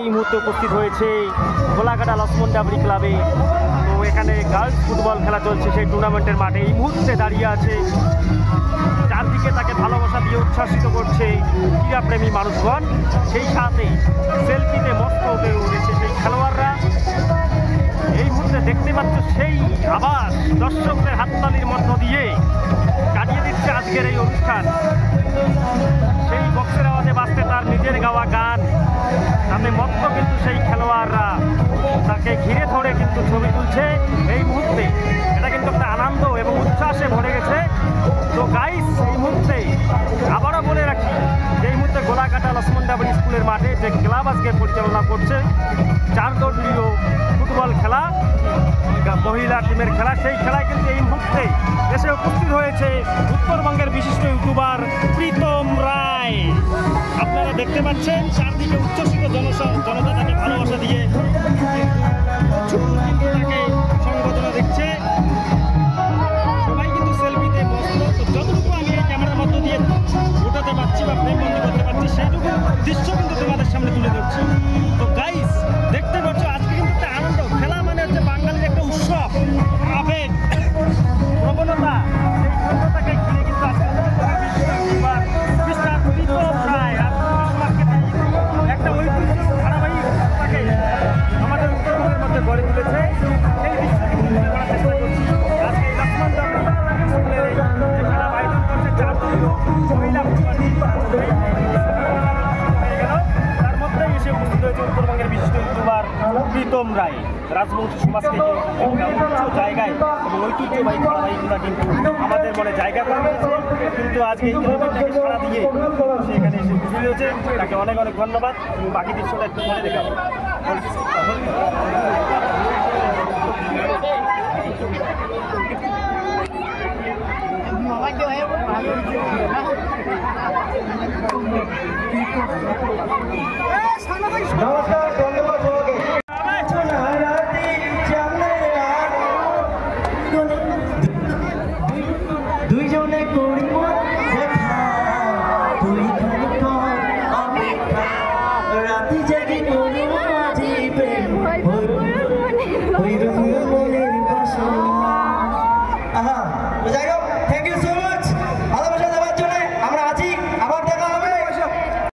এই মুহূর্তে উপস্থিত হয়েছে গোলাঘাটা লক্ষ্মণ ডাবরি ক্লাবে। তো এখানে গার্লস ফুটবল খেলা চলছে, সেই টুর্নামেন্টের মাঠে এই মুহূর্তে দাঁড়িয়ে আছে। চারদিকে তাকে ভালোবাসা দিয়ে উচ্ছ্বাসিত করছে ক্রীড়াপ্রেমী মানুষগণ, সেই সাথে সেলফিতে মস্ত হয়ে উঠেছে সেই খেলোয়াড়রা। এই মুহূর্তে দেখতে পাচ্ছ সেই আবার দর্শকদের হাততালির মধ্য দিয়ে কাটিয়ে দিচ্ছে আজকের এই অনুষ্ঠান। সেই বক্সের আওয়াজে বাজতে তার নিজের গাওয়া গান, তাতে মত্ত কিন্তু সেই খেলোয়াড়রা তাকে ঘিরে ধরে কিন্তু ছবি তুলছে এই মুহূর্তে। এটা কিন্তু একটা আনন্দ এবং উচ্ছ্বাসে ভরে গেছে। তো গাইস, এই মুহূর্তে আবারও বলে রাখি যে এই মুহূর্তে গোলাঘাটা লক্ষ্মণ ডাবরি স্কুলের মাঠে যে ক্লাব আজকে পরিচালনা করছে 4 দলীয় ফুটবল খেলা, মহিলা টিমের খেলা, সেই খেলায় কিন্তু এই মুহূর্তে এসে উপস্থিত হয়েছে উত্তরবঙ্গের বিশিষ্ট ইউটিউবার প্রীতম রায়। আপনারা দেখতে পাচ্ছেন চারদিকে উচ্ছ্বসিত জনতা তাকে ভালোবাসা দিয়ে তাকে সংবর্ধনা দিচ্ছে। সবাই কিন্তু সেলফিতে মস্ত। তো যতটুকু আমি এই ক্যামেরার মধ্য দিয়ে উঠাতে পারছি বা ফ্রেম বন্দি করতে পারছি, সেইটুকু দৃশ্য কিন্তু তোমাদের সামনে তুলে ধরছি। তো গাইস, দেখতে পাচ্ছ আজকে কিন্তু একটা আনন্দ। খেলা মানে হচ্ছে বাঙালির একটা উৎসব, আবেগ, প্রবণতা। সেই প্রবণতাকে ঘিরে কিন্তু আজকে মিস্টার প্রীতম রায় আর একটা ঐতিহ্য ধারাবাহিক তাকে আমাদের উত্তরবঙ্গের মধ্যে গড়ে তুলেছে। সেই দৃশ্য কিন্তু তুলে ধরার চেষ্টা করছি আজকে এই লক্ষ্মণ ডাবরি স্কুলের এই যে খেলা আয়োজন করছে 4 দলীয় মহিলা ফুটবল টিম। তার মধ্যেই এসে উপস্থিত হয়েছে উত্তরবঙ্গের বিশিষ্ট ইউটিউবার প্রীতম রায়। রাজবংশী সমাজকে উচ্চ জায়গায় এবং ঐতিহ্যবাহী ধারাবাহিকগুলো কিন্তু আমাদের মনে জায়গা করে রয়েছে। কিন্তু আজকে এই ক্লাবটাকে সাড়া দিয়ে সেখানে এসে উপস্থিত হয়েছে, তাকে অনেক অনেক ধন্যবাদ। এবং বাকি দৃশ্যটা একটু পরে দেখাবো। নমস্কার, ধন্যবাদ সবাইকে। দুইজনে করিব দেখা, তুই আমি রাতি জাগি করিব মাঝি প্রেম মনের বাসনা। আহা, যাই হোক, থ্যাংক ইউ সো